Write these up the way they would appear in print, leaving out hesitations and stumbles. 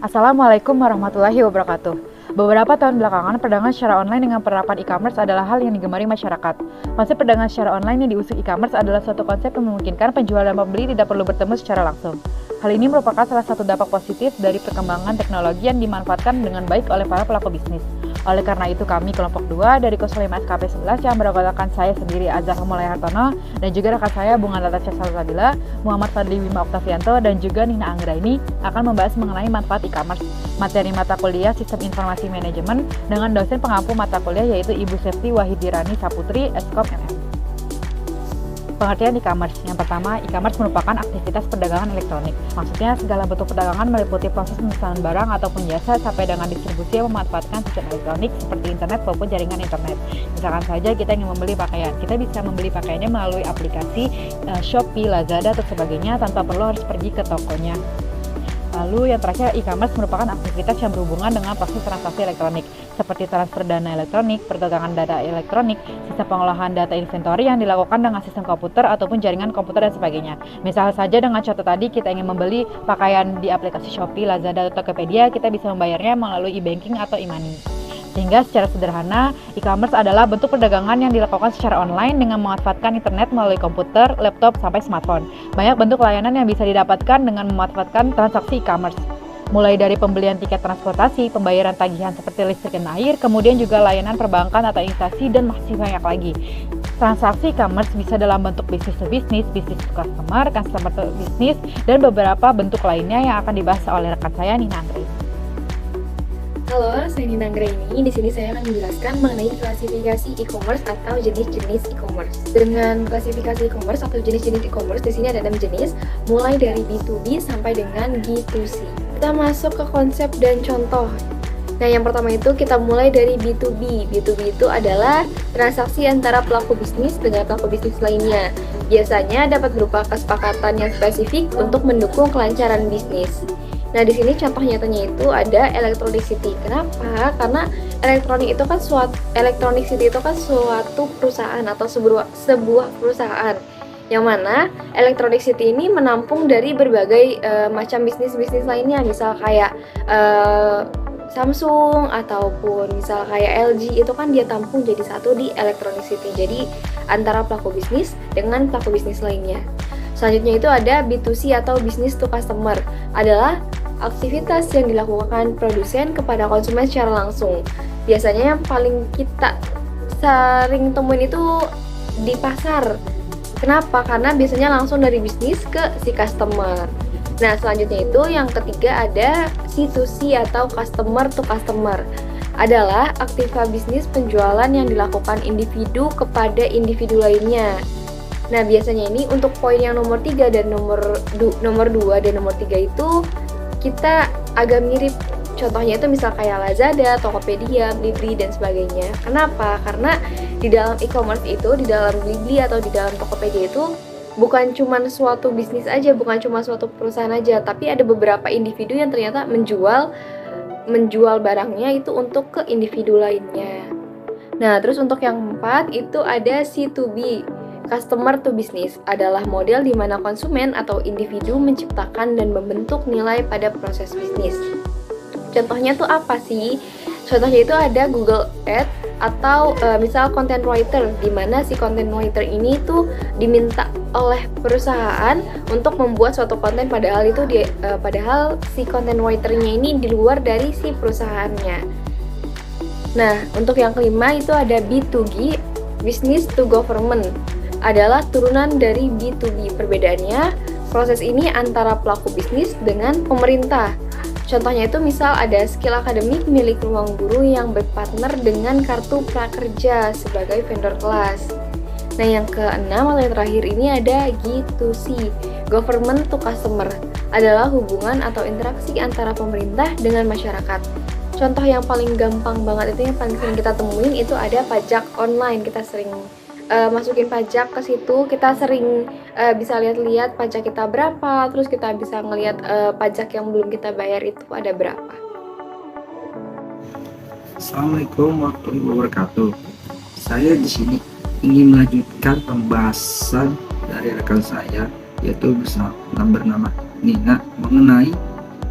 Assalamualaikum warahmatullahi wabarakatuh. Beberapa tahun belakangan, perdagangan secara online dengan penerapan e-commerce adalah hal yang digemari masyarakat. Konsep perdagangan secara online yang diusung e-commerce adalah suatu konsep yang memungkinkan penjual dan pembeli tidak perlu bertemu secara langsung. Hal ini merupakan salah satu dampak positif dari perkembangan teknologi yang dimanfaatkan dengan baik oleh para pelaku bisnis. Oleh karena itu, kami kelompok 2 dari 05 SKP 11 yang beranggotakan saya sendiri Azhar Mulai Hartono dan juga rekan saya Bunga Natasha Salsabila, Muhammad Fadli Wima Oktavianto dan juga Nina Anggraini akan membahas mengenai manfaat e-commerce, materi mata kuliah Sistem Informasi Manajemen dengan dosen pengampu mata kuliah yaitu Ibu Septi Wahidirani Saputri, Eskom MM. Pengertian e-commerce. Yang pertama, e-commerce merupakan aktivitas perdagangan elektronik. Maksudnya, segala bentuk perdagangan meliputi proses pemesanan barang ataupun jasa sampai dengan distribusi yang memanfaatkan sistem elektronik seperti internet maupun jaringan internet. Misalkan saja kita ingin membeli pakaian, kita bisa membeli pakaiannya melalui aplikasi Shopee, Lazada, atau sebagainya tanpa perlu harus pergi ke tokonya. Lalu yang terakhir, e-commerce merupakan aktivitas yang berhubungan dengan proses transaksi elektronik seperti transfer dana elektronik, perdagangan data elektronik, sistem pengolahan data inventory yang dilakukan dengan sistem komputer ataupun jaringan komputer dan sebagainya. Misal saja dengan contoh tadi kita ingin membeli pakaian di aplikasi Shopee, Lazada, atau Tokopedia, kita bisa membayarnya melalui e-banking atau e-money. Sehingga secara sederhana, e-commerce adalah bentuk perdagangan yang dilakukan secara online dengan memanfaatkan internet melalui komputer, laptop, sampai smartphone. Banyak bentuk layanan yang bisa didapatkan dengan memanfaatkan transaksi e-commerce. Mulai dari pembelian tiket transportasi, pembayaran tagihan seperti listrik dan air, kemudian juga layanan perbankan atau investasi, dan masih banyak lagi. Transaksi e-commerce bisa dalam bentuk bisnis to bisnis, bisnis to customer to bisnis, dan beberapa bentuk lainnya yang akan dibahas oleh rekan saya Nina Anggraini. Halo, saya Nina Anggraini. Di sini saya akan menjelaskan mengenai klasifikasi e-commerce atau jenis-jenis e-commerce. Dengan klasifikasi e-commerce atau jenis-jenis e-commerce, di sini ada 6 jenis, mulai dari B2B sampai dengan G2C. Kita masuk ke konsep dan contoh. Nah, yang pertama itu kita mulai dari B2B. B2B itu adalah transaksi antara pelaku bisnis dengan pelaku bisnis lainnya. Biasanya dapat berupa kesepakatan yang spesifik untuk mendukung kelancaran bisnis. Nah, di sini contoh nyatanya itu ada Electronic City. Kenapa? Karena Electronic City itu kan suatu perusahaan atau sebuah perusahaan yang mana Electronic City ini menampung dari berbagai macam bisnis-bisnis lainnya, misal kayak Samsung ataupun misal kayak LG, itu kan dia tampung jadi satu di Electronic City. Jadi antara pelaku bisnis dengan pelaku bisnis lainnya. Selanjutnya itu ada B2C atau business to customer, adalah aktivitas yang dilakukan produsen kepada konsumen secara langsung. Biasanya yang paling kita sering temuin itu di pasar. Kenapa? Karena biasanya langsung dari bisnis ke si customer. Nah, selanjutnya itu yang ketiga ada C2C atau customer to customer, adalah aktivitas bisnis penjualan yang dilakukan individu kepada individu lainnya. Nah, biasanya ini untuk poin yang nomor 3 dan nomor 2 dan nomor 3 itu kita agak mirip. Contohnya itu misal kayak Lazada, Tokopedia, Blibli, dan sebagainya. Kenapa? Karena di dalam e-commerce itu, di dalam Blibli atau di dalam Tokopedia itu bukan cuma suatu bisnis aja, bukan cuma suatu perusahaan aja, tapi ada beberapa individu yang ternyata menjual barangnya itu untuk ke individu lainnya. Nah, terus untuk yang keempat itu ada C2B, Customer to Business, adalah model di mana konsumen atau individu menciptakan dan membentuk nilai pada proses bisnis. Contohnya tuh apa sih? Contohnya itu ada Google Ads atau misal content writer, di mana si content writer ini tuh diminta oleh perusahaan untuk membuat suatu konten, padahal si content writer-nya ini di luar dari si perusahaannya. Nah, untuk yang kelima itu ada B2G, Business to Government, adalah turunan dari B2B. Perbedaannya, proses ini antara pelaku bisnis dengan pemerintah. Contohnya itu misal ada skill akademik milik ruang guru yang berpartner dengan kartu prakerja sebagai vendor kelas. Nah, yang keenam atau yang terakhir ini ada G2C, Government to Customer, adalah hubungan atau interaksi antara pemerintah dengan masyarakat. Contoh yang paling gampang banget itu, yang paling sering kita temuin itu ada pajak online. Kita sering masukin pajak ke situ, kita sering bisa lihat-lihat pajak kita berapa, terus kita bisa ngelihat pajak yang belum kita bayar itu ada berapa. Assalamualaikum warahmatullahi wabarakatuh. Saya di sini ingin melanjutkan pembahasan dari rekan saya, yaitu bernama Nina, mengenai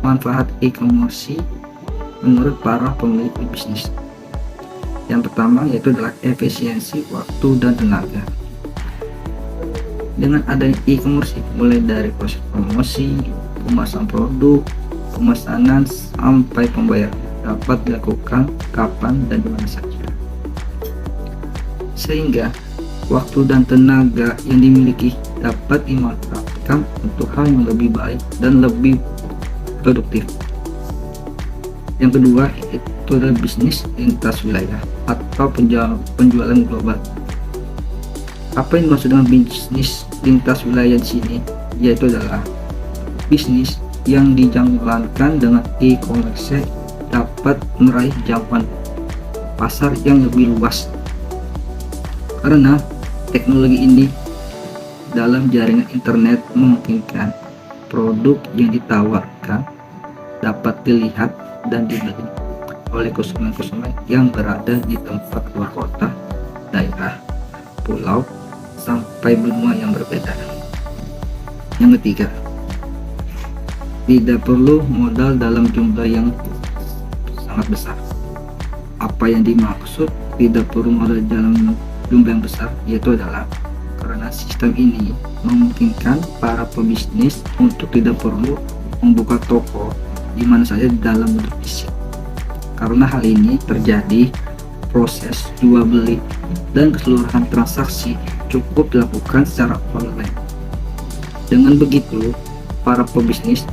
manfaat e-commerce menurut para pemilik bisnis. Yang pertama yaitu adalah efisiensi waktu dan tenaga. Dengan adanya e-commerce, mulai dari proses promosi, pemasaran produk, pemesanan sampai pembayaran dapat dilakukan kapan dan di mana saja. Sehingga waktu dan tenaga yang dimiliki dapat dimanfaatkan untuk hal yang lebih baik dan lebih produktif. Yang kedua itu adalah bisnis lintas wilayah atau penjualan global. Apa yang dimaksud dengan bisnis lintas wilayah di sini? Yaitu adalah bisnis yang dijalankan dengan e-commerce dapat meraih jangkauan pasar yang lebih luas. Karena teknologi ini dalam jaringan internet memungkinkan produk yang ditawarkan dapat dilihat dan dibeli oleh konsumen-konsumen yang berada di tempat luar kota, daerah, pulau, sampai benua yang berbeda. Yang ketiga, tidak perlu modal dalam jumlah yang sangat besar. Apa yang dimaksud tidak perlu modal dalam jumlah yang besar, yaitu adalah karena sistem ini memungkinkan para pebisnis untuk tidak perlu membuka toko di mana saja dalam bentuk fisik. Karena hal ini terjadi proses jual beli dan keseluruhan transaksi cukup dilakukan secara online. Dengan begitu, para pebisnis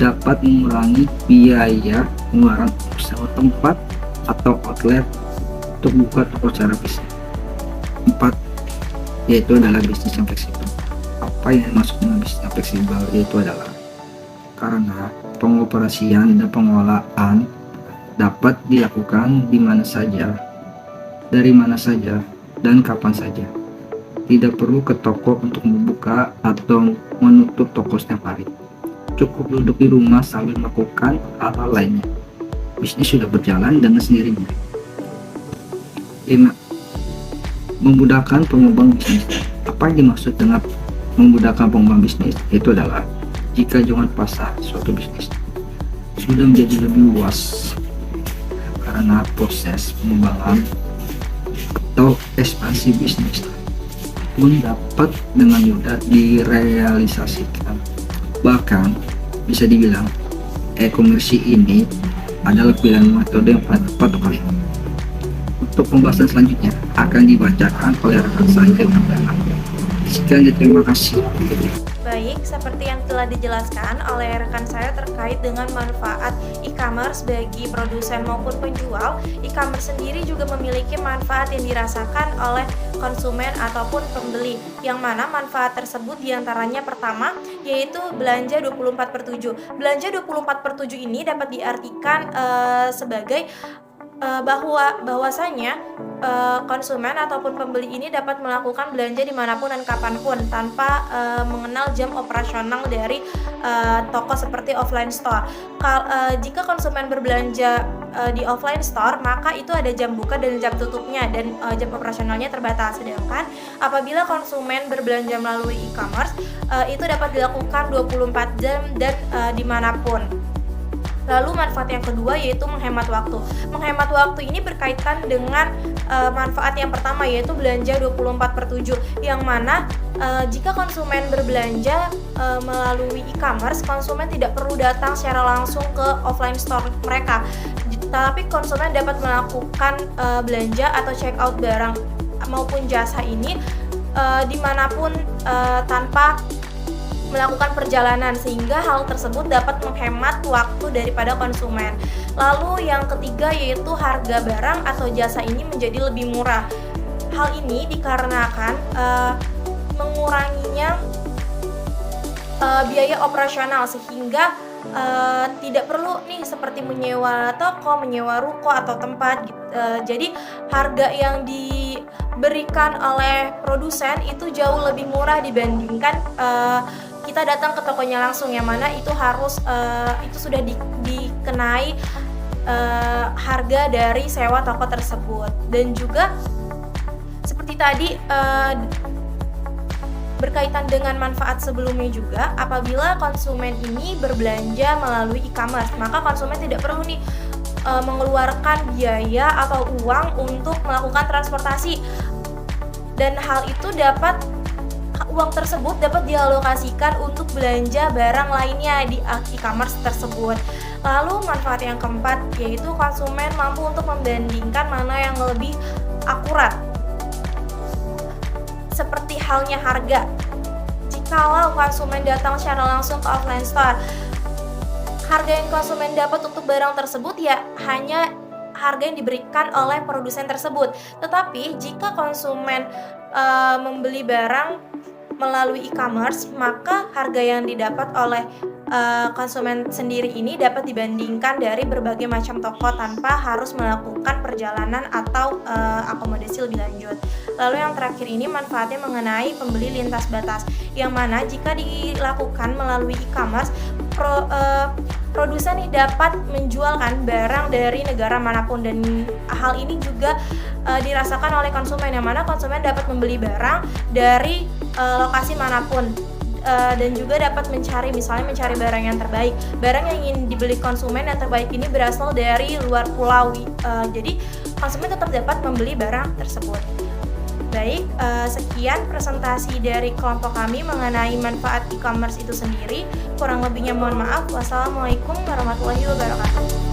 dapat mengurangi biaya pengeluaran sewa tempat atau outlet untuk buka toko secara fisik. 4. Yaitu adalah bisnis yang fleksibel. Apa yang dimaksud dengan bisnis yang fleksibel? Yaitu adalah karena pengoperasian dan pengelolaan dapat dilakukan di mana saja, dari mana saja, dan kapan saja. Tidak perlu ke toko untuk membuka atau menutup toko setiap hari. Cukup duduk di rumah sambil melakukan hal-hal lainnya. Bisnis sudah berjalan dengan sendirinya. 5. Memudahkan pengembang bisnis. Apa yang dimaksud dengan memudahkan pengembang bisnis? Itu adalah jika jangkauan pasar suatu bisnis sudah menjadi lebih luas karena proses pengembangan atau ekspansi bisnis pun dapat dengan mudah direalisasikan. Bahkan bisa dibilang e-commerce ini adalah pilihan metode yang paling tepat untuk kalian. Untuk pembahasan selanjutnya akan dibacakan oleh rekan saya yang mendalam. Sekian, terima kasih. Baik, seperti yang telah dijelaskan oleh rekan saya terkait dengan manfaat e-commerce bagi produsen maupun penjual, e-commerce sendiri juga memiliki manfaat yang dirasakan oleh konsumen ataupun pembeli, yang mana manfaat tersebut diantaranya pertama yaitu belanja 24/7. Belanja 24/7 ini dapat diartikan sebagai bahwasanya konsumen ataupun pembeli ini dapat melakukan belanja dimanapun dan kapanpun tanpa mengenal jam operasional dari toko seperti offline store. Jika konsumen berbelanja di offline store, maka itu ada jam buka dan jam tutupnya, dan jam operasionalnya terbatas. Sedangkan apabila konsumen berbelanja melalui e-commerce, itu dapat dilakukan 24 jam dan dimanapun. Lalu manfaat yang kedua yaitu menghemat waktu. Menghemat waktu ini berkaitan dengan manfaat yang pertama yaitu belanja 24/7, yang mana jika konsumen berbelanja melalui e-commerce, konsumen tidak perlu datang secara langsung ke offline store mereka, tapi konsumen dapat melakukan belanja atau check out barang maupun jasa ini dimanapun tanpa melakukan perjalanan, sehingga hal tersebut dapat menghemat waktu daripada konsumen. Lalu yang ketiga yaitu harga barang atau jasa ini menjadi lebih murah. Hal ini dikarenakan menguranginya biaya operasional, sehingga tidak perlu nih seperti menyewa toko, menyewa ruko atau tempat gitu. Jadi harga yang diberikan oleh produsen itu jauh lebih murah dibandingkan kita datang ke tokonya langsung, yang mana itu harus itu sudah dikenai harga dari sewa toko tersebut. Dan juga seperti tadi berkaitan dengan manfaat sebelumnya juga, apabila konsumen ini berbelanja melalui e-commerce, maka konsumen tidak perlu nih mengeluarkan biaya atau uang untuk melakukan transportasi, dan hal itu uang tersebut dapat dialokasikan untuk belanja barang lainnya di e-commerce tersebut. Lalu manfaat yang keempat yaitu konsumen mampu untuk membandingkan mana yang lebih akurat, seperti halnya harga. Jikalau konsumen datang secara langsung ke offline store, harga yang konsumen dapat untuk barang tersebut ya hanya harga yang diberikan oleh produsen tersebut. Tetapi jika konsumen membeli barang melalui e-commerce, maka harga yang didapat oleh konsumen sendiri ini dapat dibandingkan dari berbagai macam toko tanpa harus melakukan perjalanan atau akomodasi lebih lanjut. Lalu yang terakhir ini manfaatnya mengenai pembeli lintas batas, yang mana jika dilakukan melalui e-commerce, produsen dapat menjualkan barang dari negara manapun, dan hal ini juga dirasakan oleh konsumen, yang mana konsumen dapat membeli barang dari lokasi manapun, dan juga dapat mencari barang yang terbaik. Barang yang ingin dibeli konsumen yang terbaik ini berasal dari luar pulau, jadi konsumen tetap dapat membeli barang tersebut. Baik, sekian presentasi dari kelompok kami mengenai manfaat e-commerce itu sendiri. Kurang lebihnya mohon maaf. Wassalamualaikum warahmatullahi wabarakatuh.